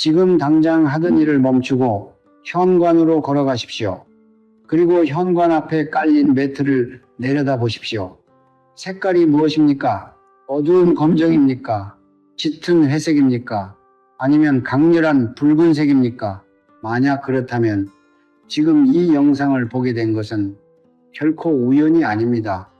지금 당장 하던 일을 멈추고 현관으로 걸어가십시오. 그리고 현관 앞에 깔린 매트를 내려다 보십시오. 색깔이 무엇입니까? 어두운 검정입니까? 짙은 회색입니까? 아니면 강렬한 붉은색입니까? 만약 그렇다면 지금 이 영상을 보게 된 것은 결코 우연이 아닙니다.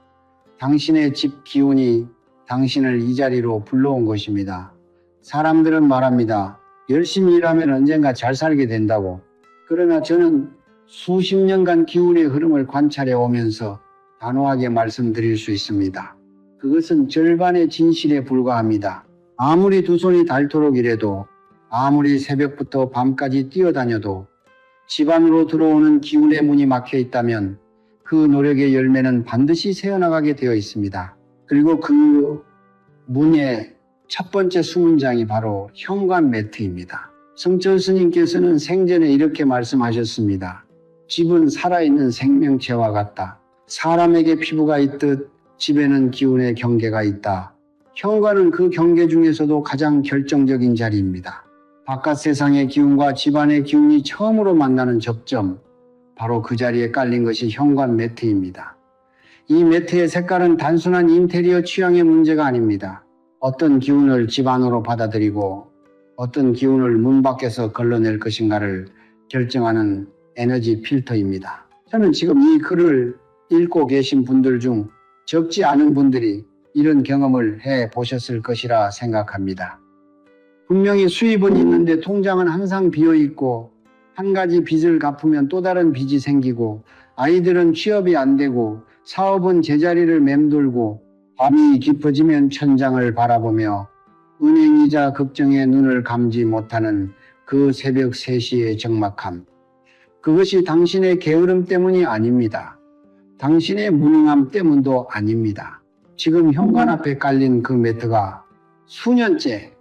당신의 집 기운이 당신을 이 자리로 불러온 것입니다. 사람들은 말합니다. 열심히 일하면 언젠가 잘 살게 된다고. 그러나 저는 수십 년간 기운의 흐름을 관찰해 오면서 단호하게 말씀드릴 수 있습니다. 그것은 절반의 진실에 불과합니다. 아무리 두 손이 닳도록 일해도, 아무리 새벽부터 밤까지 뛰어다녀도 집 안으로 들어오는 기운의 문이 막혀 있다면 그 노력의 열매는 반드시 새어나가게 되어 있습니다. 그리고 그 문의 첫 번째 수문장이 바로 현관 매트입니다. 성철 스님께서는 생전에 이렇게 말씀하셨습니다. 집은 살아있는 생명체와 같다. 사람에게 피부가 있듯 집에는 기운의 경계가 있다. 현관은 그 경계 중에서도 가장 결정적인 자리입니다. 바깥 세상의 기운과 집안의 기운이 처음으로 만나는 접점, 바로 그 자리에 깔린 것이 현관 매트입니다. 이 매트의 색깔은 단순한 인테리어 취향의 문제가 아닙니다. 어떤 기운을 집 안으로 받아들이고 어떤 기운을 문 밖에서 걸러낼 것인가를 결정하는 에너지 필터입니다. 저는 지금 이 글을 읽고 계신 분들 중 적지 않은 분들이 이런 경험을 해 보셨을 것이라 생각합니다. 분명히 수입은 있는데 통장은 항상 비어 있고, 한 가지 빚을 갚으면 또 다른 빚이 생기고, 아이들은 취업이 안 되고, 사업은 제자리를 맴돌고, 밤이 깊어지면 천장을 바라보며 은행이자 걱정에 눈을 감지 못하는 그 새벽 3시의 적막함. 그것이 당신의 게으름 때문이 아닙니다. 당신의 무능함 때문도 아닙니다. 지금 현관 앞에 깔린 그 매트가 수년째,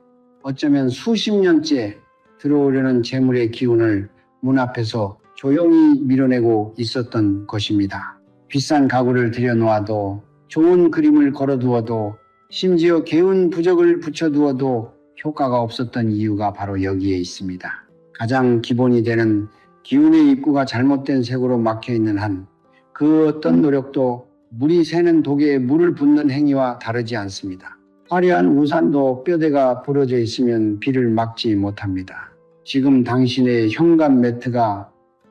어쩌면 수십 년째 들어오려는 재물의 기운을 문 앞에서 조용히 밀어내고 있었던 것입니다. 비싼 가구를 들여놓아도, 좋은 그림을 걸어두어도, 심지어 개운 부적을 붙여두어도 효과가 없었던 이유가 바로 여기에 있습니다. 가장 기본이 되는 기운의 입구가 잘못된 색으로 막혀있는 한 그 어떤 노력도 물이 새는 독에 물을 붓는 행위와 다르지 않습니다. 화려한 우산도 뼈대가 부러져 있으면 비를 막지 못합니다. 지금 당신의 현관 매트가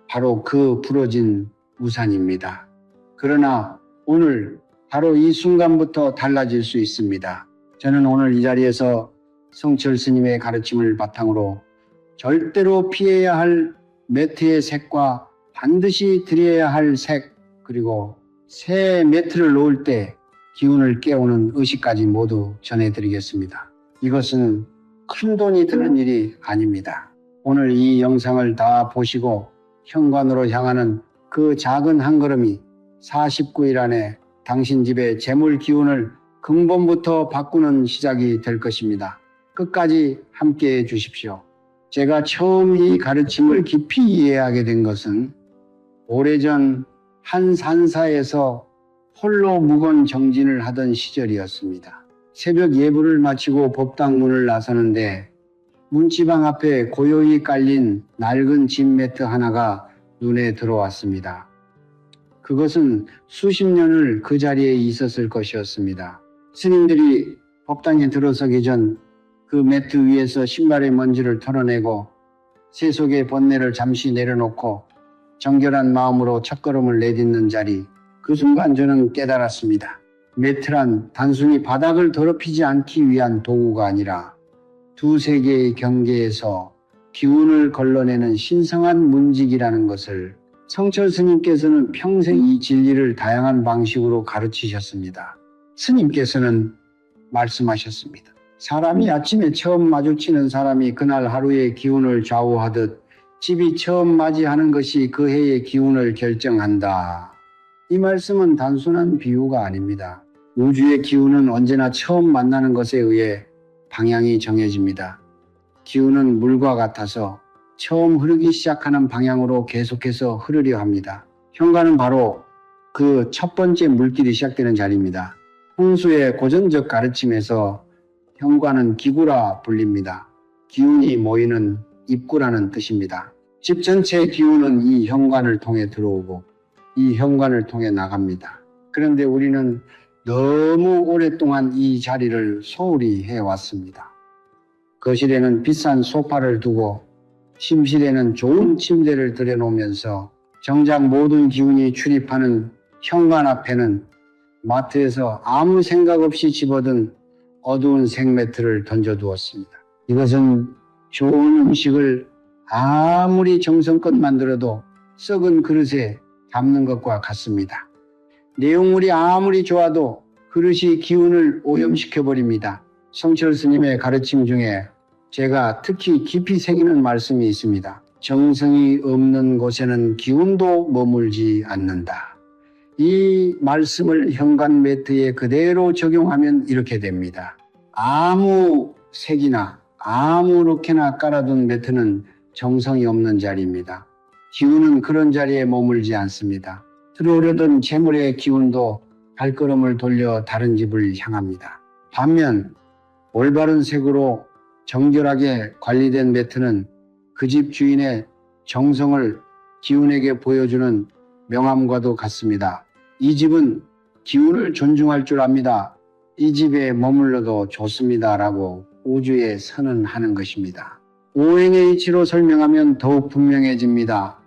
바로 그 부러진 우산입니다. 그러나 오늘 바로 이 순간부터 달라질 수 있습니다. 저는 오늘 이 자리에서 성철 스님의 가르침을 바탕으로 절대로 피해야 할 매트의 색과 반드시 드려야 할 색, 그리고 새 매트를 놓을 때 기운을 깨우는 의식까지 모두 전해드리겠습니다. 이것은 큰 돈이 드는 일이 아닙니다. 오늘 이 영상을 다 보시고 현관으로 향하는 그 작은 한 걸음이 49일 안에 당신 집의 재물 기운을 근본부터 바꾸는 시작이 될 것입니다. 끝까지 함께해 주십시오. 제가 처음 이 가르침을 깊이 이해하게 된 것은 오래전 한 산사에서 홀로 묵언 정진을 하던 시절이었습니다. 새벽 예불을 마치고 법당 문을 나서는데 문지방 앞에 고요히 깔린 낡은 집 매트 하나가 눈에 들어왔습니다. 그것은 수십 년을 그 자리에 있었을 것이었습니다. 스님들이 법당에 들어서기 전 그 매트 위에서 신발의 먼지를 털어내고 세속의 번뇌를 잠시 내려놓고 정결한 마음으로 첫걸음을 내딛는 자리, 그 순간 저는 깨달았습니다. 매트란 단순히 바닥을 더럽히지 않기 위한 도구가 아니라 두 세계의 경계에서 기운을 걸러내는 신성한 문직이라는 것을 성철 스님께서는 평생 이 진리를 다양한 방식으로 가르치셨습니다. 스님께서는 말씀하셨습니다. 사람이 아침에 처음 마주치는 사람이 그날 하루의 기운을 좌우하듯 집이 처음 맞이하는 것이 그 해의 기운을 결정한다. 이 말씀은 단순한 비유가 아닙니다. 우주의 기운은 언제나 처음 만나는 것에 의해 방향이 정해집니다. 기운은 물과 같아서 처음 흐르기 시작하는 방향으로 계속해서 흐르려 합니다. 현관은 바로 그 첫 번째 물길이 시작되는 자리입니다. 홍수의 고전적 가르침에서 현관은 기구라 불립니다. 기운이 모이는 입구라는 뜻입니다. 집 전체의 기운은 이 현관을 통해 들어오고 이 현관을 통해 나갑니다. 그런데 우리는 너무 오랫동안 이 자리를 소홀히 해왔습니다. 거실에는 비싼 소파를 두고 침실에는 좋은 침대를 들여놓으면서 정작 모든 기운이 출입하는 현관 앞에는 마트에서 아무 생각 없이 집어든 어두운 생매트를 던져두었습니다. 이것은 좋은 음식을 아무리 정성껏 만들어도 썩은 그릇에 담는 것과 같습니다. 내용물이 아무리 좋아도 그릇이 기운을 오염시켜버립니다. 성철 스님의 가르침 중에 제가 특히 깊이 새기는 말씀이 있습니다. 정성이 없는 곳에는 기운도 머물지 않는다. 이 말씀을 현관 매트에 그대로 적용하면 이렇게 됩니다. 아무 색이나 아무렇게나 깔아둔 매트는 정성이 없는 자리입니다. 기운은 그런 자리에 머물지 않습니다. 들어오려던 재물의 기운도 발걸음을 돌려 다른 집을 향합니다. 반면 올바른 색으로 정결하게 관리된 매트는 그 집 주인의 정성을 기운에게 보여주는 명함과도 같습니다. 이 집은 기운을 존중할 줄 압니다. 이 집에 머물러도 좋습니다. 라고 우주에 선언하는 것입니다. 오행의 이치로 설명하면 더욱 분명해집니다.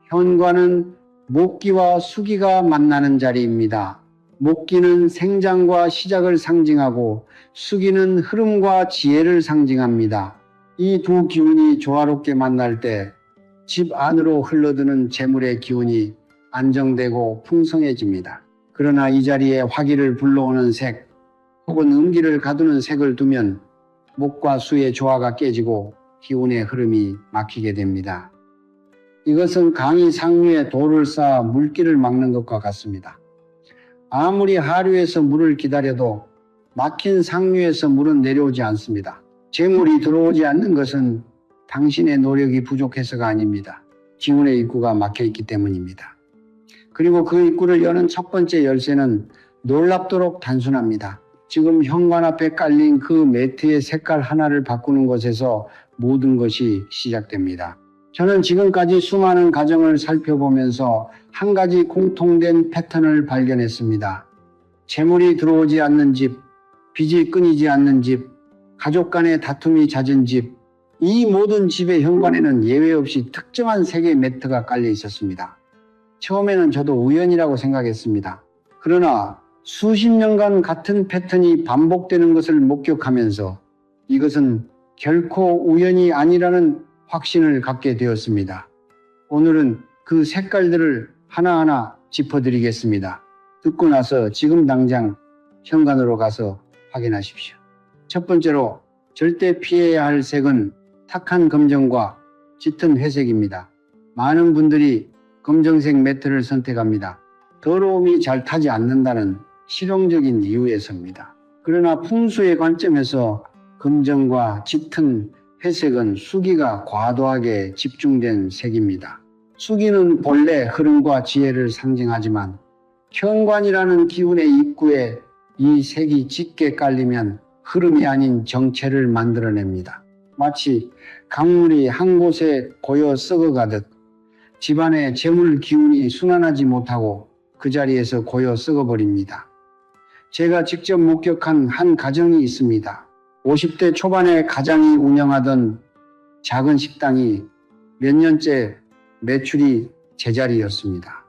현관은 목기와 수기가 만나는 자리입니다. 목기는 생장과 시작을 상징하고 수기는 흐름과 지혜를 상징합니다. 이 두 기운이 조화롭게 만날 때 집 안으로 흘러드는 재물의 기운이 안정되고 풍성해집니다. 그러나 이 자리에 화기를 불러오는 색 혹은 음기를 가두는 색을 두면 목과 수의 조화가 깨지고 기운의 흐름이 막히게 됩니다. 이것은 강이 상류에 돌을 쌓아 물길을 막는 것과 같습니다. 아무리 하류에서 물을 기다려도 막힌 상류에서 물은 내려오지 않습니다. 재물이 들어오지 않는 것은 당신의 노력이 부족해서가 아닙니다. 기운의 입구가 막혀 있기 때문입니다. 그리고 그 입구를 여는 첫 번째 열쇠는 놀랍도록 단순합니다. 지금 현관 앞에 깔린 그 매트의 색깔 하나를 바꾸는 것에서 모든 것이 시작됩니다. 저는 지금까지 수많은 가정을 살펴보면서 한 가지 공통된 패턴을 발견했습니다. 재물이 들어오지 않는 집, 빚이 끊이지 않는 집, 가족 간의 다툼이 잦은 집, 이 모든 집의 현관에는 예외 없이 특정한 색의 매트가 깔려 있었습니다. 처음에는 저도 우연이라고 생각했습니다. 그러나 수십 년간 같은 패턴이 반복되는 것을 목격하면서 이것은 결코 우연이 아니라는 확신을 갖게 되었습니다. 오늘은 그 색깔들을 하나하나 짚어드리겠습니다. 듣고 나서 지금 당장 현관으로 가서 확인하십시오. 첫 번째로 절대 피해야 할 색은 탁한 검정과 짙은 회색입니다. 많은 분들이 검정색 매트를 선택합니다. 더러움이 잘 타지 않는다는 실용적인 이유에서입니다. 그러나 풍수의 관점에서 검정과 짙은 회색은 수기가 과도하게 집중된 색입니다. 수기는 본래 흐름과 지혜를 상징하지만 현관이라는 기운의 입구에 이 색이 짙게 깔리면 흐름이 아닌 정체를 만들어냅니다. 마치 강물이 한 곳에 고여 썩어가듯 집안의 재물 기운이 순환하지 못하고 그 자리에서 고여 썩어버립니다. 제가 직접 목격한 한 가정이 있습니다. 50대 초반의 가장이 운영하던 작은 식당이 몇 년째 매출이 제자리였습니다.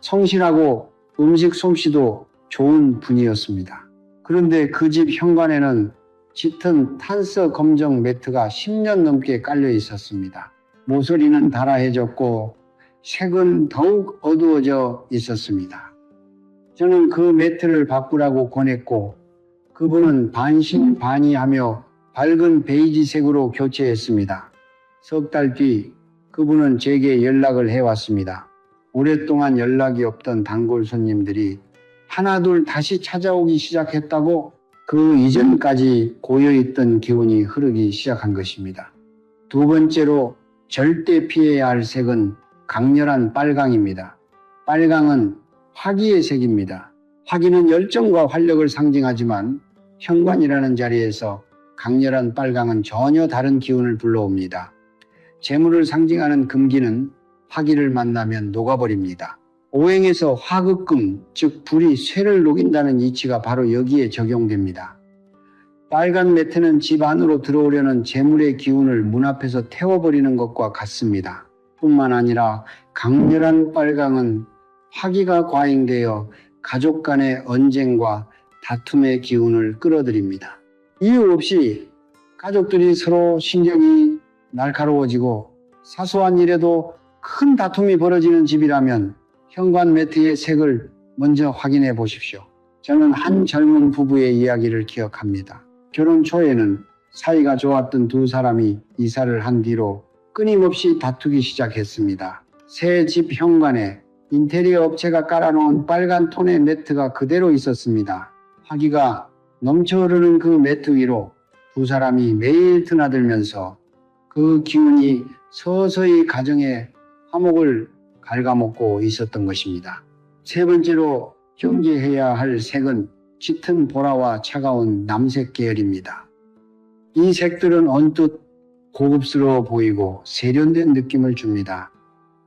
성실하고 음식 솜씨도 좋은 분이었습니다. 그런데 그 집 현관에는 짙은 탄서 검정 매트가 10년 넘게 깔려 있었습니다. 모서리는 달아해졌고 색은 더욱 어두워져 있었습니다. 저는 그 매트를 바꾸라고 권했고 그분은 반신반의하며 밝은 베이지색으로 교체했습니다. 석 달 뒤 그분은 제게 연락을 해왔습니다. 오랫동안 연락이 없던 단골 손님들이 하나둘 다시 찾아오기 시작했다고 그 이전까지 고여있던 기운이 흐르기 시작한 것입니다. 두 번째로 절대 피해야 할 색은 강렬한 빨강입니다. 빨강은 화기의 색입니다. 화기는 열정과 활력을 상징하지만 현관이라는 자리에서 강렬한 빨강은 전혀 다른 기운을 불러옵니다. 재물을 상징하는 금기는 화기를 만나면 녹아버립니다. 오행에서 화극금, 즉 불이 쇠를 녹인다는 이치가 바로 여기에 적용됩니다. 빨간 매트는 집 안으로 들어오려는 재물의 기운을 문 앞에서 태워버리는 것과 같습니다. 뿐만 아니라 강렬한 빨강은 화기가 과잉되어 가족 간의 언쟁과 다툼의 기운을 끌어들입니다. 이유 없이 가족들이 서로 신경이 날카로워지고 사소한 일에도 큰 다툼이 벌어지는 집이라면 현관 매트의 색을 먼저 확인해 보십시오. 저는 한 젊은 부부의 이야기를 기억합니다. 결혼 초에는 사이가 좋았던 두 사람이 이사를 한 뒤로 끊임없이 다투기 시작했습니다. 새 집 현관에 인테리어 업체가 깔아놓은 빨간 톤의 매트가 그대로 있었습니다. 화기가 넘쳐 흐르는 그 매트 위로 두 사람이 매일 드나들면서 그 기운이 서서히 가정의 화목을 갉아먹고 있었던 것입니다. 세 번째로 경계해야 할 색은 짙은 보라와 차가운 남색 계열입니다. 이 색들은 언뜻 고급스러워 보이고 세련된 느낌을 줍니다.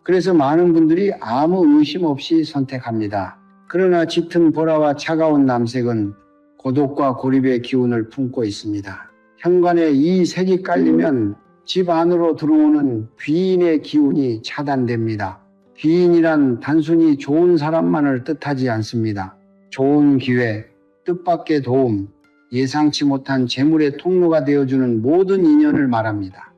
그래서 많은 분들이 아무 의심 없이 선택합니다. 그러나 짙은 보라와 차가운 남색은 고독과 고립의 기운을 품고 있습니다. 현관에 이 색이 깔리면 집 안으로 들어오는 귀인의 기운이 차단됩니다. 귀인이란 단순히 좋은 사람만을 뜻하지 않습니다. 좋은 기회, 뜻밖의 도움, 예상치 못한 재물의 통로가 되어주는 모든 인연을 말합니다.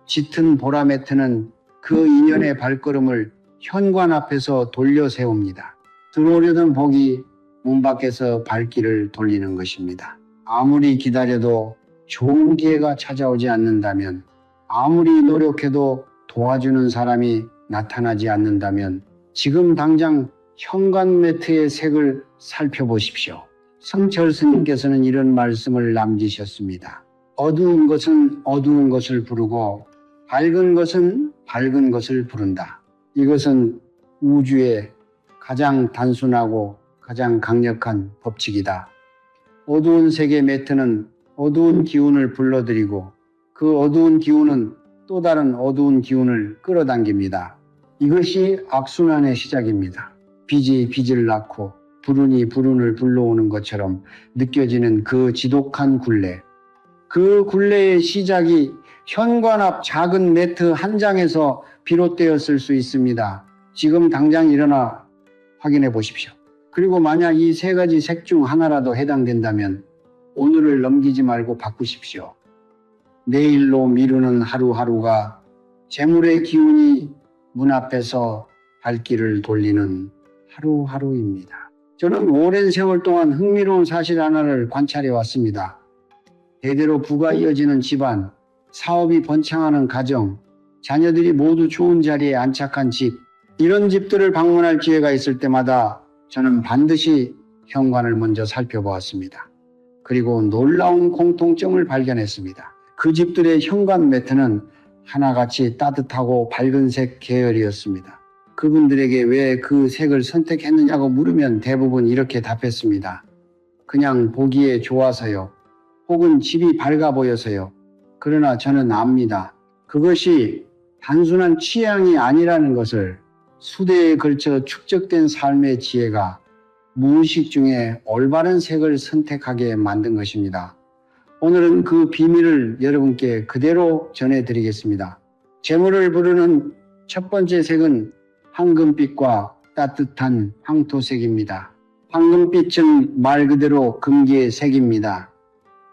짙은 보라 매트는 그 인연의 발걸음을 현관 앞에서 돌려 세웁니다. 들어오려던 복이 문 밖에서 발길을 돌리는 것입니다. 아무리 기다려도 좋은 기회가 찾아오지 않는다면, 아무리 노력해도 도와주는 사람이 나타나지 않는다면 지금 당장 현관 매트의 색을 살펴보십시오. 성철 스님께서는 이런 말씀을 남기셨습니다. 어두운 것은 어두운 것을 부르고 밝은 것은 밝은 것을 부른다. 이것은 우주의 가장 단순하고 가장 강력한 법칙이다. 어두운 색의 매트는 어두운 기운을 불러들이고 그 어두운 기운은 또 다른 어두운 기운을 끌어당깁니다. 이것이 악순환의 시작입니다. 빛이 빛을 낳고 불운이 불운을 불러오는 것처럼 느껴지는 그 지독한 굴레. 그 굴레의 시작이 현관 앞 작은 매트 한 장에서 비롯되었을 수 있습니다. 지금 당장 일어나 확인해 보십시오. 그리고 만약 이 세 가지 색 중 하나라도 해당된다면 오늘을 넘기지 말고 바꾸십시오. 내일로 미루는 하루하루가 재물의 기운이 문 앞에서 발길을 돌리는 하루하루입니다. 저는 오랜 세월 동안 흥미로운 사실 하나를 관찰해 왔습니다. 대대로 부가 이어지는 집안, 사업이 번창하는 가정, 자녀들이 모두 좋은 자리에 안착한 집, 이런 집들을 방문할 기회가 있을 때마다 저는 반드시 현관을 먼저 살펴보았습니다. 그리고 놀라운 공통점을 발견했습니다. 그 집들의 현관 매트는 하나같이 따뜻하고 밝은색 계열이었습니다. 그분들에게 왜 그 색을 선택했느냐고 물으면 대부분 이렇게 답했습니다. 그냥 보기에 좋아서요. 혹은 집이 밝아 보여서요. 그러나 저는 압니다. 그것이 단순한 취향이 아니라는 것을. 수대에 걸쳐 축적된 삶의 지혜가 무의식 중에 올바른 색을 선택하게 만든 것입니다. 오늘은 그 비밀을 여러분께 그대로 전해드리겠습니다. 재물을 부르는 첫 번째 색은 황금빛과 따뜻한 황토색입니다. 황금빛은 말 그대로 금기의 색입니다.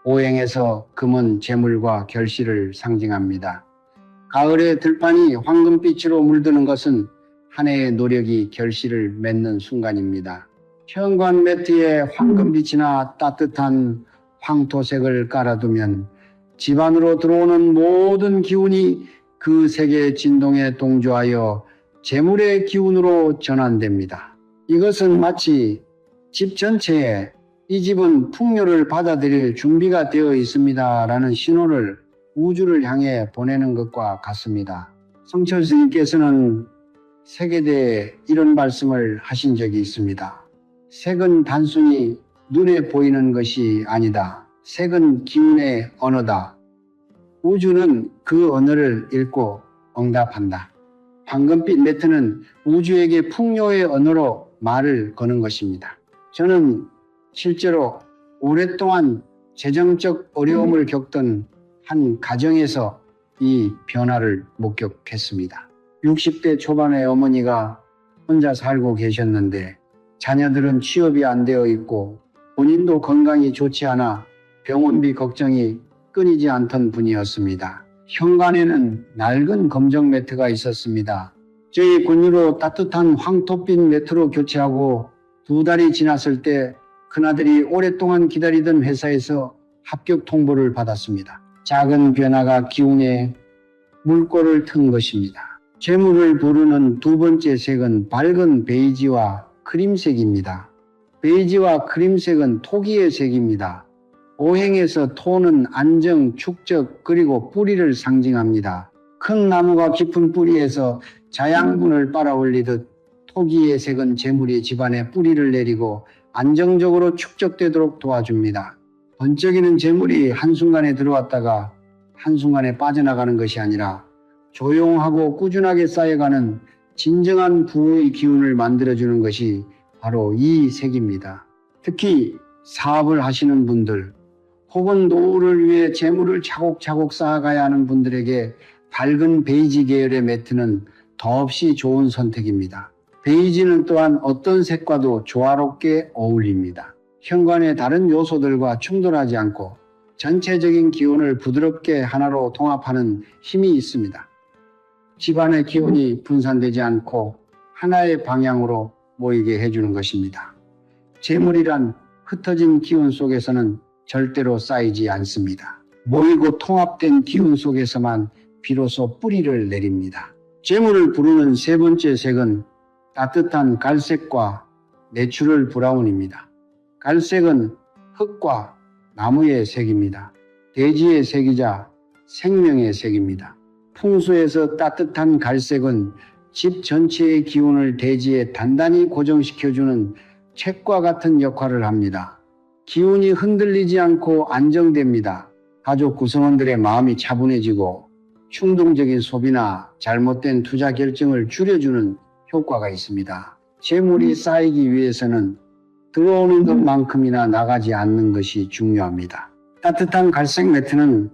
오행에서 금은 재물과 결실을 상징합니다. 가을의 들판이 황금빛으로 물드는 것은 한 해의 노력이 결실을 맺는 순간입니다. 현관 매트에 황금빛이나 따뜻한 황토색을 깔아두면 집 안으로 들어오는 모든 기운이 그 색의 진동에 동조하여 재물의 기운으로 전환됩니다. 이것은 마치 집 전체에 이 집은 풍요를 받아들일 준비가 되어 있습니다 라는 신호를 우주를 향해 보내는 것과 같습니다. 성철 스님께서는 색에 대해 이런 말씀을 하신 적이 있습니다. 색은 단순히 눈에 보이는 것이 아니다. 색은 기운의 언어다. 우주는 그 언어를 읽고 응답한다. 황금빛 매트는 우주에게 풍요의 언어로 말을 거는 것입니다. 저는 실제로 오랫동안 재정적 어려움을 겪던 한 가정에서 이 변화를 목격했습니다. 60대 초반의 어머니가 혼자 살고 계셨는데 자녀들은 취업이 안 되어 있고 본인도 건강이 좋지 않아 병원비 걱정이 끊이지 않던 분이었습니다. 현관에는 낡은 검정 매트가 있었습니다. 저희 권유로 따뜻한 황토빛 매트로 교체하고 2달이 지났을 때 큰아들이 오랫동안 기다리던 회사에서 합격 통보를 받았습니다. 작은 변화가 기운에 물꼬를 튼 것입니다. 재물을 부르는 두 번째 색은 밝은 베이지와 크림색입니다. 베이지와 크림색은 토기의 색입니다. 오행에서 토는 안정, 축적, 그리고 뿌리를 상징합니다. 큰 나무가 깊은 뿌리에서 자양분을 빨아올리듯 토기의 색은 재물이 집안에 뿌리를 내리고 안정적으로 축적되도록 도와줍니다. 번쩍이는 재물이 한순간에 들어왔다가 한순간에 빠져나가는 것이 아니라 조용하고 꾸준하게 쌓여가는 진정한 부의 기운을 만들어주는 것이 바로 이 색입니다. 특히 사업을 하시는 분들 혹은 노후를 위해 재물을 차곡차곡 쌓아가야 하는 분들에게 밝은 베이지 계열의 매트는 더없이 좋은 선택입니다. 베이지는 또한 어떤 색과도 조화롭게 어울립니다. 현관의 다른 요소들과 충돌하지 않고 전체적인 기운을 부드럽게 하나로 통합하는 힘이 있습니다. 집안의 기운이 분산되지 않고 하나의 방향으로 모이게 해주는 것입니다. 재물이란 흩어진 기운 속에서는 절대로 쌓이지 않습니다. 모이고 통합된 기운 속에서만 비로소 뿌리를 내립니다. 재물을 부르는 세 번째 색은 따뜻한 갈색과 내추럴 브라운입니다. 갈색은 흙과 나무의 색입니다. 대지의 색이자 생명의 색입니다. 풍수에서 따뜻한 갈색은 집 전체의 기운을 대지에 단단히 고정시켜주는 책과 같은 역할을 합니다. 기운이 흔들리지 않고 안정됩니다. 가족 구성원들의 마음이 차분해지고 충동적인 소비나 잘못된 투자 결정을 줄여주는 효과가 있습니다. 재물이 쌓이기 위해서는 들어오는 것만큼이나 나가지 않는 것이 중요합니다. 따뜻한 갈색 매트는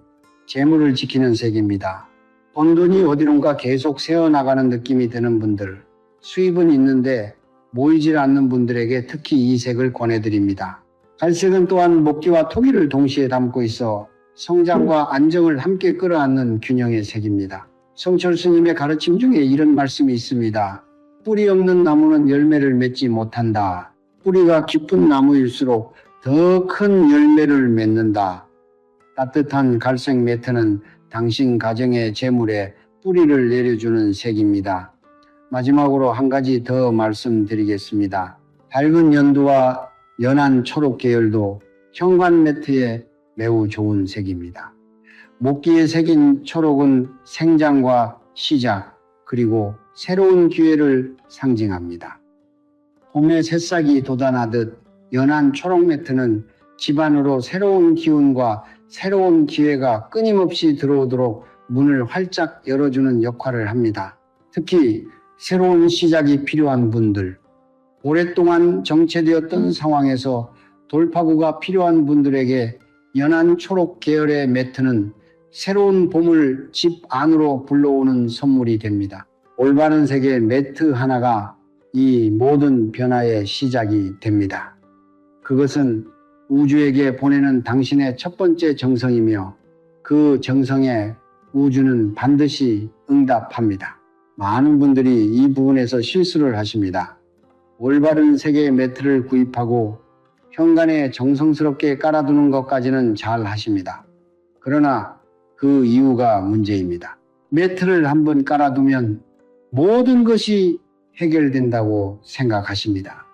재물을 지키는 색입니다. 번 돈이 어디론가 계속 새어나가는 느낌이 드는 분들, 수입은 있는데 모이질 않는 분들에게 특히 이 색을 권해드립니다. 갈색은 또한 목기와 토기를 동시에 담고 있어 성장과 안정을 함께 끌어안는 균형의 색입니다. 성철 스님의 가르침 중에 이런 말씀이 있습니다. 뿌리 없는 나무는 열매를 맺지 못한다. 뿌리가 깊은 나무일수록 더 큰 열매를 맺는다. 따뜻한 갈색 매트는 당신 가정의 재물에 뿌리를 내려주는 색입니다. 마지막으로 한 가지 더 말씀드리겠습니다. 밝은 연두와 연한 초록 계열도 현관 매트에 매우 좋은 색입니다. 목기의 색인 초록은 생장과 시작, 그리고 새로운 기회를 상징합니다. 봄의 새싹이 돋아나듯 연한 초록 매트는 집안으로 새로운 기운과 새로운 기회가 끊임없이 들어오도록 문을 활짝 열어주는 역할을 합니다. 특히 새로운 시작이 필요한 분들, 오랫동안 정체되었던 상황에서 돌파구가 필요한 분들에게 연한 초록 계열의 매트는 새로운 봄을 집 안으로 불러오는 선물이 됩니다. 올바른 색의 매트 하나가 이 모든 변화의 시작이 됩니다. 그것은 우주에게 보내는 당신의 첫 번째 정성이며 그 정성에 우주는 반드시 응답합니다. 많은 분들이 이 부분에서 실수를 하십니다. 올바른 색의 매트를 구입하고 현관에 정성스럽게 깔아두는 것까지는 잘 하십니다. 그러나 그 이유가 문제입니다. 매트를 한번 깔아두면 모든 것이 해결된다고 생각하십니다.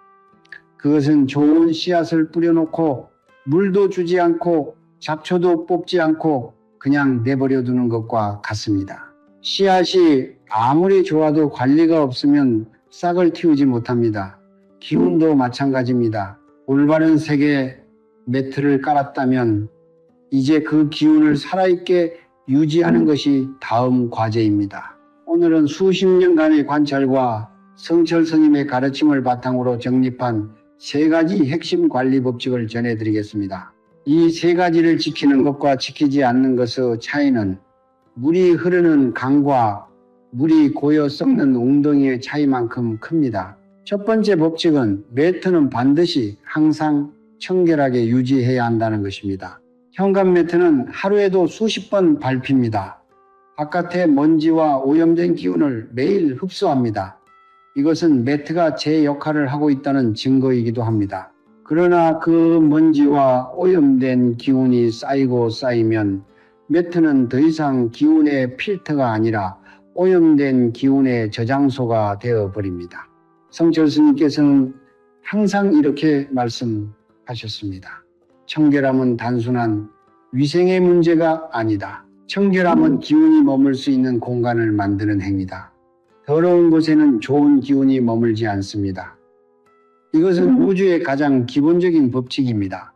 그것은 좋은 씨앗을 뿌려놓고 물도 주지 않고 잡초도 뽑지 않고 그냥 내버려 두는 것과 같습니다. 씨앗이 아무리 좋아도 관리가 없으면 싹을 틔우지 못합니다. 기운도 마찬가지입니다. 올바른 색의 매트를 깔았다면 이제 그 기운을 살아있게 유지하는 것이 다음 과제입니다. 오늘은 수십 년간의 관찰과 성철 스님의 가르침을 바탕으로 정립한 세 가지 핵심 관리 법칙을 전해드리겠습니다. 이 세 가지를 지키는 것과 지키지 않는 것의 차이는 물이 흐르는 강과 물이 고여 썩는 웅덩이의 차이만큼 큽니다. 첫 번째 법칙은 매트는 반드시 항상 청결하게 유지해야 한다는 것입니다. 현관 매트는 하루에도 수십 번 밟힙니다. 바깥의 먼지와 오염된 기운을 매일 흡수합니다. 이것은 매트가 제 역할을 하고 있다는 증거이기도 합니다. 그러나 그 먼지와 오염된 기운이 쌓이고 쌓이면 매트는 더 이상 기운의 필터가 아니라 오염된 기운의 저장소가 되어버립니다. 성철 스님께서는 항상 이렇게 말씀하셨습니다. 청결함은 단순한 위생의 문제가 아니다. 청결함은 기운이 머물 수 있는 공간을 만드는 행위다. 더러운 곳에는 좋은 기운이 머물지 않습니다. 이것은 우주의 가장 기본적인 법칙입니다.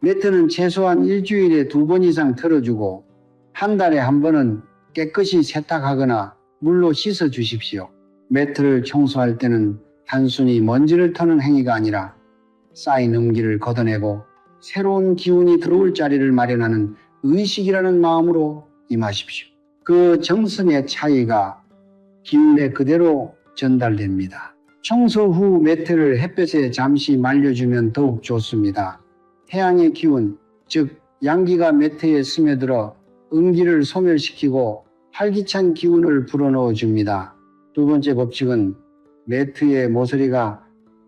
매트는 최소한 일주일에 2번 이상 털어주고 한 달에 한 번은 깨끗이 세탁하거나 물로 씻어 주십시오. 매트를 청소할 때는 단순히 먼지를 터는 행위가 아니라 쌓인 음기를 걷어내고 새로운 기운이 들어올 자리를 마련하는 의식이라는 마음으로 임하십시오. 그 정성의 차이가 기운에 그대로 전달됩니다. 청소 후 매트를 햇볕에 잠시 말려주면 더욱 좋습니다. 태양의 기운, 즉 양기가 매트에 스며들어 음기를 소멸시키고 활기찬 기운을 불어넣어 줍니다. 두 번째 법칙은 매트의 모서리가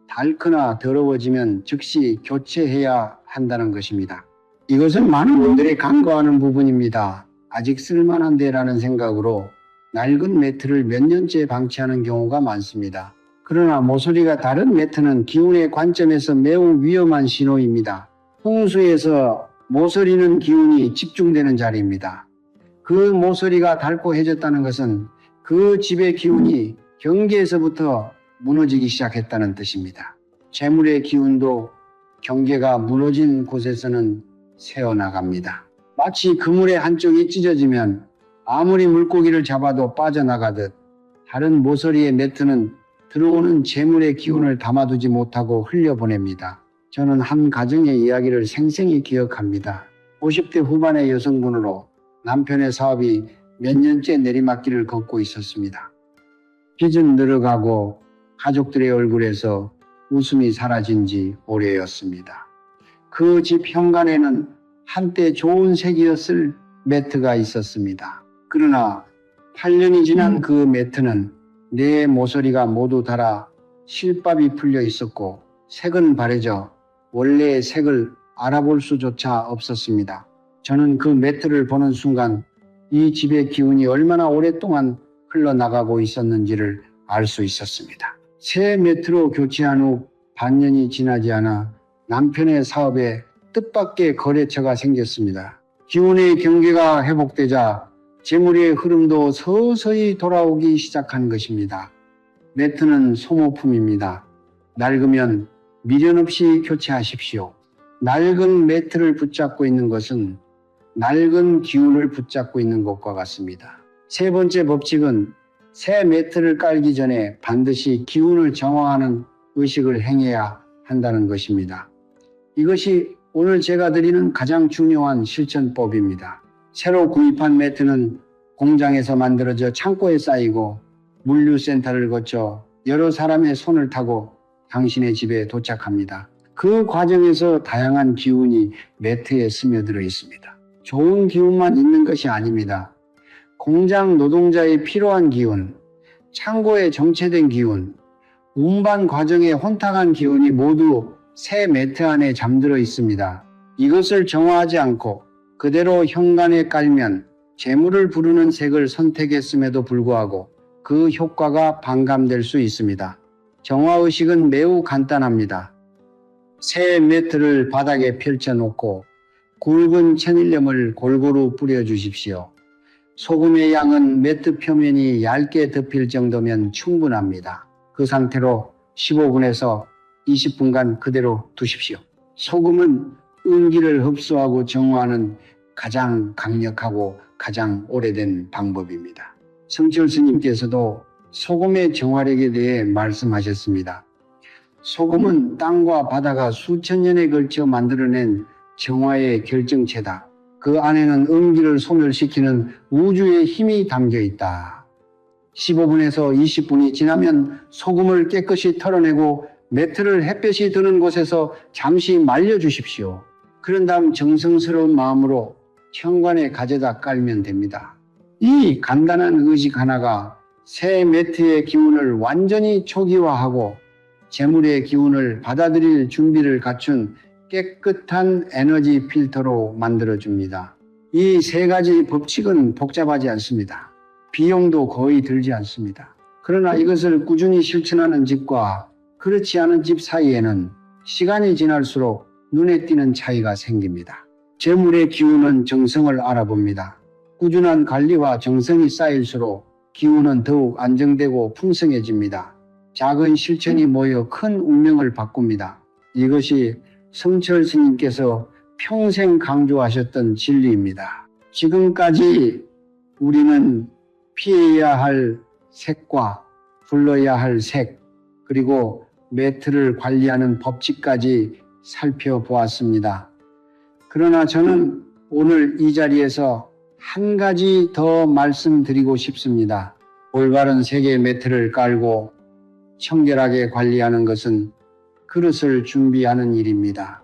닳거나 더러워지면 즉시 교체해야 한다는 것입니다. 이것은 많은 분들이 간과하는 부분입니다. 아직 쓸만한데라는 생각으로 낡은 매트를 몇 년째 방치하는 경우가 많습니다. 그러나 모서리가 다른 매트는 기운의 관점에서 매우 위험한 신호입니다. 풍수에서 모서리는 기운이 집중되는 자리입니다. 그 모서리가 닳고 해졌다는 것은 그 집의 기운이 경계에서부터 무너지기 시작했다는 뜻입니다. 재물의 기운도 경계가 무너진 곳에서는 새어나갑니다. 마치 그물의 한쪽이 찢어지면 아무리 물고기를 잡아도 빠져나가듯 다른 모서리의 매트는 들어오는 재물의 기운을 담아두지 못하고 흘려보냅니다. 저는 한 가정의 이야기를 생생히 기억합니다. 50대 후반의 여성분으로 남편의 사업이 몇 년째 내리막길을 걷고 있었습니다. 빚은 늘어가고 가족들의 얼굴에서 웃음이 사라진 지 오래였습니다. 그 집 현관에는 한때 좋은 색이었을 매트가 있었습니다. 그러나 8년이 지난 그 매트는 네 모서리가 모두 닳아 실밥이 풀려 있었고 색은 바래져 원래의 색을 알아볼 수조차 없었습니다. 저는 그 매트를 보는 순간 이 집의 기운이 얼마나 오랫동안 흘러나가고 있었는지를 알 수 있었습니다. 새 매트로 교체한 후 반년이 지나지 않아 남편의 사업에 뜻밖의 거래처가 생겼습니다. 기운의 경계가 회복되자 재물의 흐름도 서서히 돌아오기 시작한 것입니다. 매트는 소모품입니다. 낡으면 미련 없이 교체하십시오. 낡은 매트를 붙잡고 있는 것은 낡은 기운을 붙잡고 있는 것과 같습니다. 세 번째 법칙은 새 매트를 깔기 전에 반드시 기운을 정화하는 의식을 행해야 한다는 것입니다. 이것이 오늘 제가 드리는 가장 중요한 실천법입니다. 새로 구입한 매트는 공장에서 만들어져 창고에 쌓이고 물류센터를 거쳐 여러 사람의 손을 타고 당신의 집에 도착합니다. 그 과정에서 다양한 기운이 매트에 스며들어 있습니다. 좋은 기운만 있는 것이 아닙니다. 공장 노동자의 필요한 기운, 창고에 정체된 기운, 운반 과정에 혼탁한 기운이 모두 새 매트 안에 잠들어 있습니다. 이것을 정화하지 않고 그대로 현관에 깔면 재물을 부르는 색을 선택했음에도 불구하고 그 효과가 반감될 수 있습니다. 정화의식은 매우 간단합니다. 새 매트를 바닥에 펼쳐놓고 굵은 천일염을 골고루 뿌려주십시오. 소금의 양은 매트 표면이 얇게 덮일 정도면 충분합니다. 그 상태로 15분에서 20분간 그대로 두십시오. 소금은 음기를 흡수하고 정화하는 가장 강력하고 가장 오래된 방법입니다. 성철 스님께서도 소금의 정화력에 대해 말씀하셨습니다. 소금은 땅과 바다가 수천 년에 걸쳐 만들어낸 정화의 결정체다. 그 안에는 음기를 소멸시키는 우주의 힘이 담겨 있다. 15분에서 20분이 지나면 소금을 깨끗이 털어내고 매트를 햇볕이 드는 곳에서 잠시 말려주십시오. 그런 다음 정성스러운 마음으로 현관에 가져다 깔면 됩니다. 이 간단한 의식 하나가 새 매트의 기운을 완전히 초기화하고 재물의 기운을 받아들일 준비를 갖춘 깨끗한 에너지 필터로 만들어줍니다. 이 세 가지 법칙은 복잡하지 않습니다. 비용도 거의 들지 않습니다. 그러나 이것을 꾸준히 실천하는 집과 그렇지 않은 집 사이에는 시간이 지날수록 눈에 띄는 차이가 생깁니다. 재물의 기운은 정성을 알아봅니다. 꾸준한 관리와 정성이 쌓일수록 기운은 더욱 안정되고 풍성해집니다. 작은 실천이 모여 큰 운명을 바꿉니다. 이것이 성철 스님께서 평생 강조하셨던 진리입니다. 지금까지 우리는 피해야 할 색과 불러야 할 색, 그리고 매트를 관리하는 법칙까지 살펴보았습니다. 그러나 저는 오늘 이 자리에서 한 가지 더 말씀드리고 싶습니다. 올바른 색의 매트를 깔고 청결하게 관리하는 것은 그릇을 준비하는 일입니다.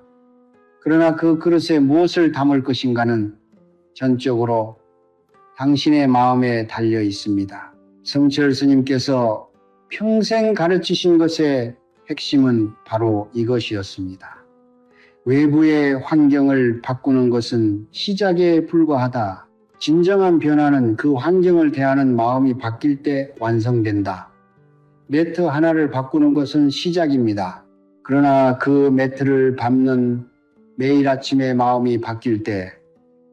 그러나 그 그릇에 무엇을 담을 것인가는 전적으로 당신의 마음에 달려 있습니다. 성철 스님께서 평생 가르치신 것의 핵심은 바로 이것이었습니다. 외부의 환경을 바꾸는 것은 시작에 불과하다. 진정한 변화는 그 환경을 대하는 마음이 바뀔 때 완성된다. 매트 하나를 바꾸는 것은 시작입니다. 그러나 그 매트를 밟는 매일 아침의 마음이 바뀔 때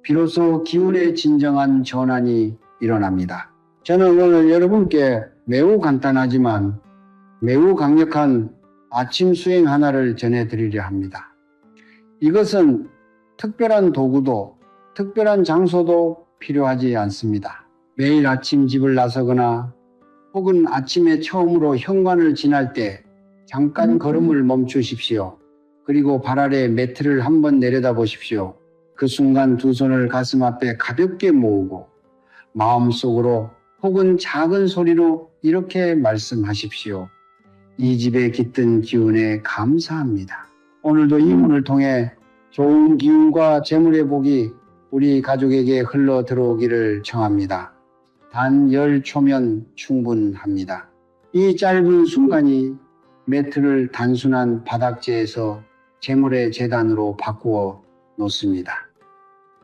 비로소 기운의 진정한 전환이 일어납니다. 저는 오늘 여러분께 매우 간단하지만 매우 강력한 아침 수행 하나를 전해드리려 합니다. 이것은 특별한 도구도 특별한 장소도 필요하지 않습니다. 매일 아침 집을 나서거나 혹은 아침에 처음으로 현관을 지날 때 잠깐 걸음을 멈추십시오. 그리고 발 아래 매트를 한번 내려다 보십시오. 그 순간 두 손을 가슴 앞에 가볍게 모으고 마음속으로 혹은 작은 소리로 이렇게 말씀하십시오. 이 집에 깃든 기운에 감사합니다. 오늘도 이 문을 통해 좋은 기운과 재물의 복이 우리 가족에게 흘러 들어오기를 청합니다. 단 10초면 충분합니다. 이 짧은 순간이 매트를 단순한 바닥재에서 재물의 재단으로 바꾸어 놓습니다.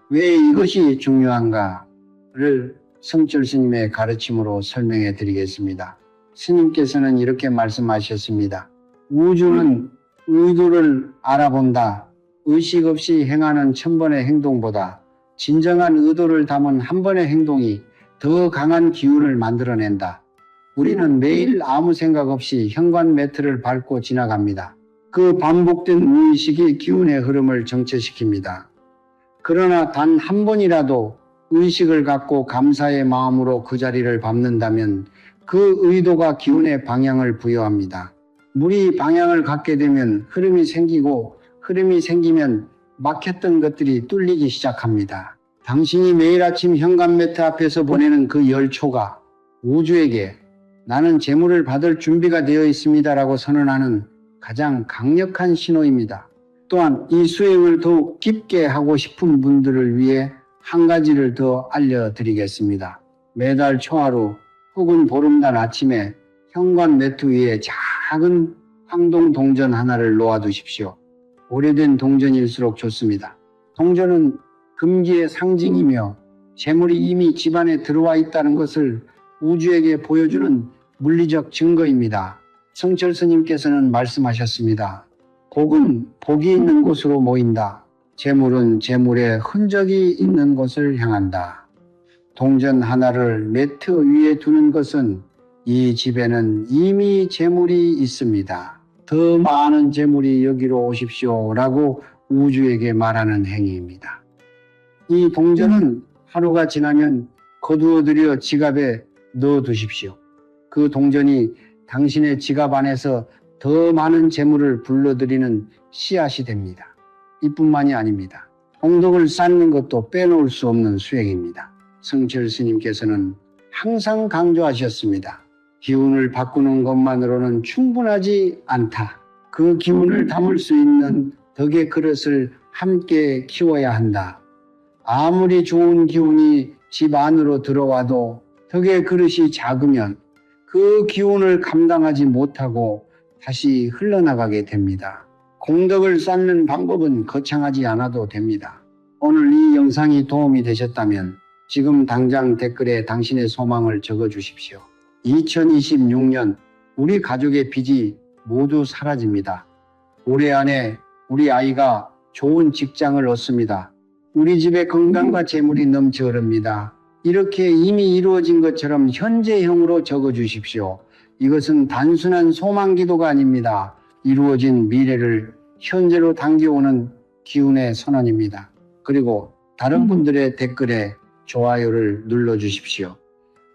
왜 이것이 중요한가를 성철 스님의 가르침으로 설명해 드리겠습니다. 스님께서는 이렇게 말씀하셨습니다. 우주는 의도를 알아본다. 의식 없이 행하는 1000번의 행동보다 진정한 의도를 담은 한 번의 행동이 더 강한 기운을 만들어낸다. 우리는 매일 아무 생각 없이 현관 매트를 밟고 지나갑니다. 그 반복된 무의식이 기운의 흐름을 정체시킵니다. 그러나 단 한 번이라도 의식을 갖고 감사의 마음으로 그 자리를 밟는다면 그 의도가 기운의 방향을 부여합니다. 물이 방향을 갖게 되면 흐름이 생기고 흐름이 생기면 막혔던 것들이 뚫리기 시작합니다. 당신이 매일 아침 현관 매트 앞에서 보내는 그 10초가 우주에게 나는 재물을 받을 준비가 되어 있습니다라고 선언하는 가장 강력한 신호입니다. 또한 이 수행을 더욱 깊게 하고 싶은 분들을 위해 한 가지를 더 알려드리겠습니다. 매달 초하루 혹은 보름날 아침에 현관 매트 위에 작은 황동 동전 하나를 놓아두십시오. 오래된 동전일수록 좋습니다. 동전은 금기의 상징이며 재물이 이미 집안에 들어와 있다는 것을 우주에게 보여주는 물리적 증거입니다. 성철 스님께서는 말씀하셨습니다. 복은 복이 있는 곳으로 모인다. 재물은 재물의 흔적이 있는 곳을 향한다. 동전 하나를 매트 위에 두는 것은 이 집에는 이미 재물이 있습니다. 더 많은 재물이 여기로 오십시오 라고 우주에게 말하는 행위입니다. 이 동전은 하루가 지나면 거두어들여 지갑에 넣어두십시오. 그 동전이 당신의 지갑 안에서 더 많은 재물을 불러들이는 씨앗이 됩니다. 이뿐만이 아닙니다. 공덕을 쌓는 것도 빼놓을 수 없는 수행입니다. 성철 스님께서는 항상 강조하셨습니다. 기운을 바꾸는 것만으로는 충분하지 않다. 그 기운을 담을 수 있는 덕의 그릇을 함께 키워야 한다. 아무리 좋은 기운이 집 안으로 들어와도 덕의 그릇이 작으면 그 기운을 감당하지 못하고 다시 흘러나가게 됩니다. 공덕을 쌓는 방법은 거창하지 않아도 됩니다. 오늘 이 영상이 도움이 되셨다면 지금 당장 댓글에 당신의 소망을 적어주십시오. 2026년 우리 가족의 빚이 모두 사라집니다. 올해 안에 우리 아이가 좋은 직장을 얻습니다. 우리 집에 건강과 재물이 넘쳐 흐릅니다. 이렇게 이미 이루어진 것처럼 현재형으로 적어주십시오. 이것은 단순한 소망 기도가 아닙니다. 이루어진 미래를 현재로 당겨오는 기운의 선언입니다. 그리고 다른 분들의 댓글에 좋아요를 눌러주십시오.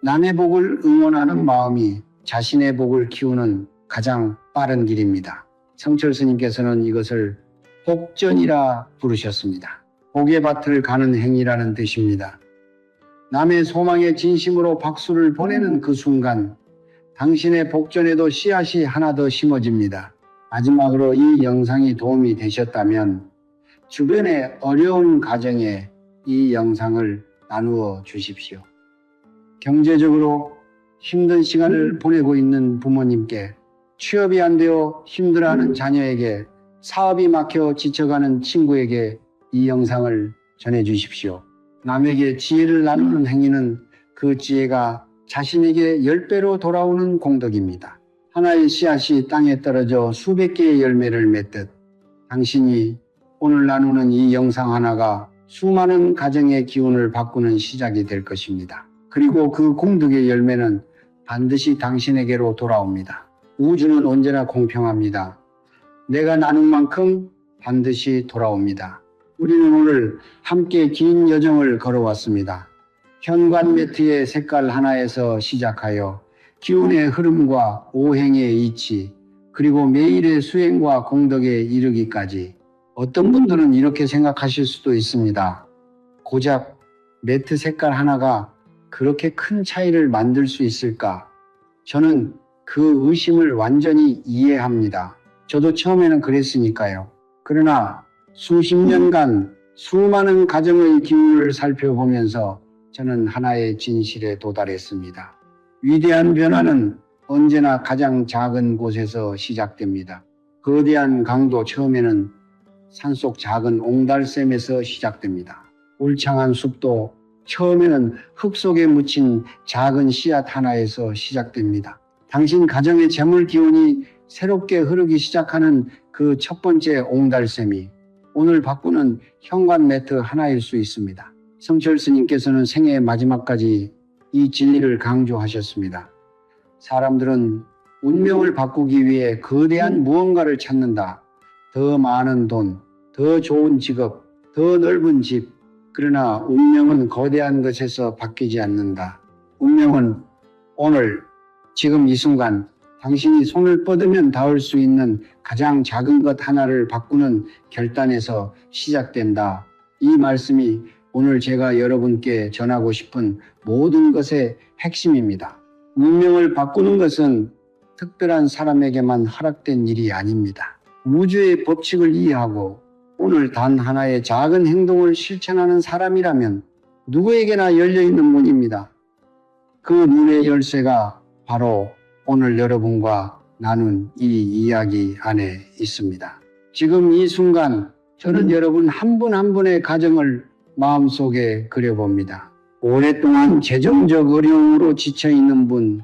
남의 복을 응원하는 마음이 자신의 복을 키우는 가장 빠른 길입니다. 성철 스님께서는 이것을 복전이라 부르셨습니다. 복의 밭을 가는 행위라는 뜻입니다. 남의 소망에 진심으로 박수를 보내는 그 순간 당신의 복전에도 씨앗이 하나 더 심어집니다. 마지막으로 이 영상이 도움이 되셨다면 주변의 어려운 가정에 이 영상을 나누어 주십시오. 경제적으로 힘든 시간을 보내고 있는 부모님께, 취업이 안 되어 힘들어하는 자녀에게, 사업이 막혀 지쳐가는 친구에게 이 영상을 전해 주십시오. 남에게 지혜를 나누는 행위는 그 지혜가 자신에게 10배로 돌아오는 공덕입니다. 하나의 씨앗이 땅에 떨어져 수백 개의 열매를 맺듯 당신이 오늘 나누는 이 영상 하나가 수많은 가정의 기운을 바꾸는 시작이 될 것입니다. 그리고 그 공덕의 열매는 반드시 당신에게로 돌아옵니다. 우주는 언제나 공평합니다. 내가 나눈 만큼 반드시 돌아옵니다. 우리는 오늘 함께 긴 여정을 걸어왔습니다. 현관 매트의 색깔 하나에서 시작하여 기운의 흐름과 오행의 이치, 그리고 매일의 수행과 공덕에 이르기까지. 어떤 분들은 이렇게 생각하실 수도 있습니다. 고작 매트 색깔 하나가 그렇게 큰 차이를 만들 수 있을까? 저는 그 의심을 완전히 이해합니다. 저도 처음에는 그랬으니까요. 그러나 수십 년간 수많은 가정의 기운을 살펴보면서 저는 하나의 진실에 도달했습니다. 위대한 변화는 언제나 가장 작은 곳에서 시작됩니다. 거대한 강도 처음에는 산속 작은 옹달샘에서 시작됩니다. 울창한 숲도 처음에는 흙 속에 묻힌 작은 씨앗 하나에서 시작됩니다. 당신 가정의 재물 기운이 새롭게 흐르기 시작하는 그 첫 번째 옹달샘이 오늘 바꾸는 현관 매트 하나일 수 있습니다. 성철 스님께서는 생애의 마지막까지 이 진리를 강조하셨습니다. 사람들은 운명을 바꾸기 위해 거대한 무언가를 찾는다. 더 많은 돈, 더 좋은 직업, 더 넓은 집. 그러나 운명은 거대한 것에서 바뀌지 않는다. 운명은 오늘, 지금 이 순간 당신이 손을 뻗으면 닿을 수 있는 가장 작은 것 하나를 바꾸는 결단에서 시작된다. 이 말씀이 오늘 제가 여러분께 전하고 싶은 모든 것의 핵심입니다. 운명을 바꾸는 것은 특별한 사람에게만 허락된 일이 아닙니다. 우주의 법칙을 이해하고 오늘 단 하나의 작은 행동을 실천하는 사람이라면 누구에게나 열려있는 문입니다. 그 문의 열쇠가 바로 오늘 여러분과 나눈 이 이야기 안에 있습니다. 지금 이 순간 저는 여러분 한 분 한 분의 가정을 마음속에 그려봅니다. 오랫동안 재정적 어려움으로 지쳐있는 분,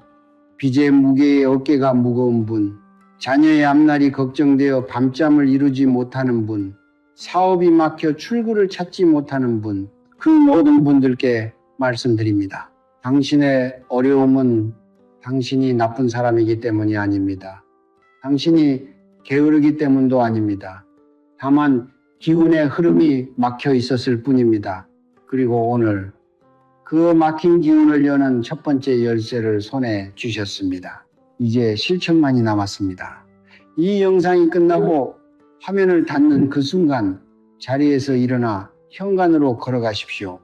빚의 무게에 어깨가 무거운 분, 자녀의 앞날이 걱정되어 밤잠을 이루지 못하는 분, 사업이 막혀 출구를 찾지 못하는 분, 그 모든 분들께 말씀드립니다. 당신의 어려움은 당신이 나쁜 사람이기 때문이 아닙니다. 당신이 게으르기 때문도 아닙니다. 다만 기운의 흐름이 막혀 있었을 뿐입니다. 그리고 오늘 그 막힌 기운을 여는 첫 번째 열쇠를 손에 쥐셨습니다. 이제 실천만이 남았습니다. 이 영상이 끝나고 화면을 닫는 그 순간 자리에서 일어나 현관으로 걸어가십시오.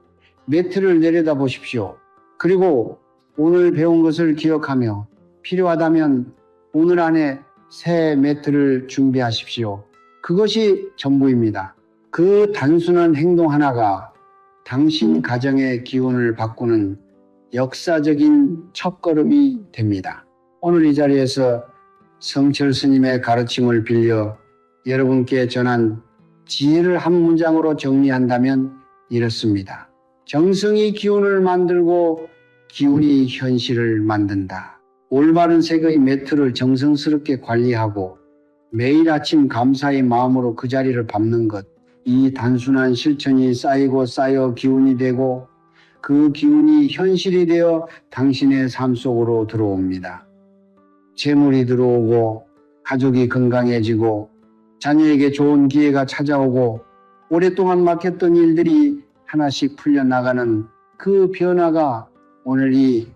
매트를 내려다 보십시오. 그리고 오늘 배운 것을 기억하며 필요하다면 오늘 안에 새 매트를 준비하십시오. 그것이 전부입니다. 그 단순한 행동 하나가 당신 가정의 기운을 바꾸는 역사적인 첫걸음이 됩니다. 오늘 이 자리에서 성철 스님의 가르침을 빌려 여러분께 전한 지혜를 한 문장으로 정리한다면 이렇습니다. 정성이 기운을 만들고 기운이 현실을 만든다. 올바른 색의 매트를 정성스럽게 관리하고 매일 아침 감사의 마음으로 그 자리를 밟는 것. 이 단순한 실천이 쌓이고 쌓여 기운이 되고 그 기운이 현실이 되어 당신의 삶 속으로 들어옵니다. 재물이 들어오고 가족이 건강해지고 자녀에게 좋은 기회가 찾아오고 오랫동안 막혔던 일들이 하나씩 풀려나가는 그 변화가 오늘 이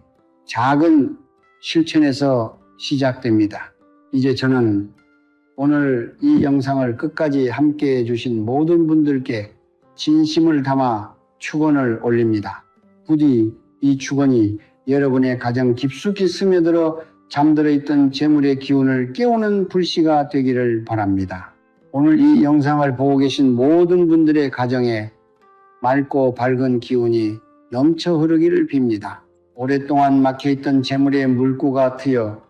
작은 실천에서 시작됩니다. 이제 저는 오늘 이 영상을 끝까지 함께 해주신 모든 분들께 진심을 담아 축원을 올립니다. 부디 이 축원이 여러분의 가정 깊숙이 스며들어 잠들어 있던 재물의 기운을 깨우는 불씨가 되기를 바랍니다. 오늘 이 영상을 보고 계신 모든 분들의 가정에 맑고 밝은 기운이 넘쳐 흐르기를 빕니다. 오랫동안 막혀있던 재물의 물구가 트여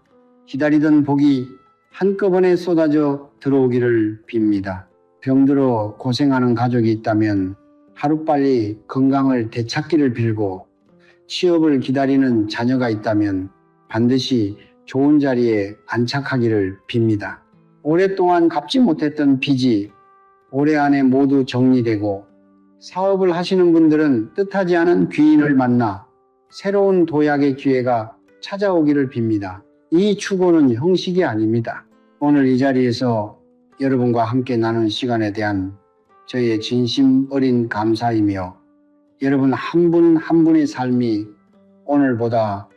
기다리던 복이 한꺼번에 쏟아져 들어오기를 빕니다. 병들어 고생하는 가족이 있다면 하루빨리 건강을 되찾기를 빌고 취업을 기다리는 자녀가 있다면 반드시 좋은 자리에 안착하기를 빕니다. 오랫동안 갚지 못했던 빚이 올해 안에 모두 정리되고 사업을 하시는 분들은 뜻하지 않은 귀인을 만나 새로운 도약의 기회가 찾아오기를 빕니다. 이 축원은 형식이 아닙니다. 오늘 이 자리에서 여러분과 함께 나눈 시간에 대한 저의 진심 어린 감사이며 여러분 한 분 한 분의 삶이 오늘보다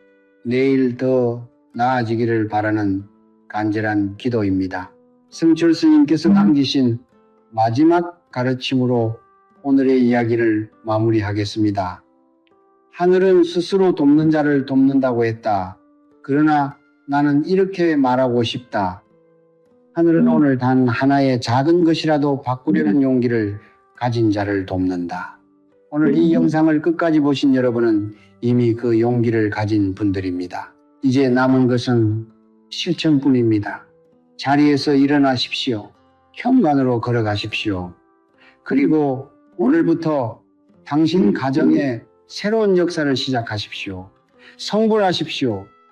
내일 더 나아지기를 바라는 간절한 기도입니다. 성철 스님께서 남기신 마지막 가르침으로 오늘의 이야기를 마무리하겠습니다. 하늘은 스스로 돕는 자를 돕는다고 했다. 그러나 나는 이렇게 말하고 싶다. 하늘은 오늘 단 하나의 작은 것이라도 바꾸려는 용기를 가진 자를 돕는다. 오늘 이 영상을 끝까지 보신 여러분은 이미 그 용기를 가진 분들입니다. 이제 남은 것은 실천뿐입니다. 자리에서 일어나십시오. 현관으로 걸어가십시오. 그리고 오늘부터 당신 가정에 새로운 역사를 시작하십시오. 성불하십시오.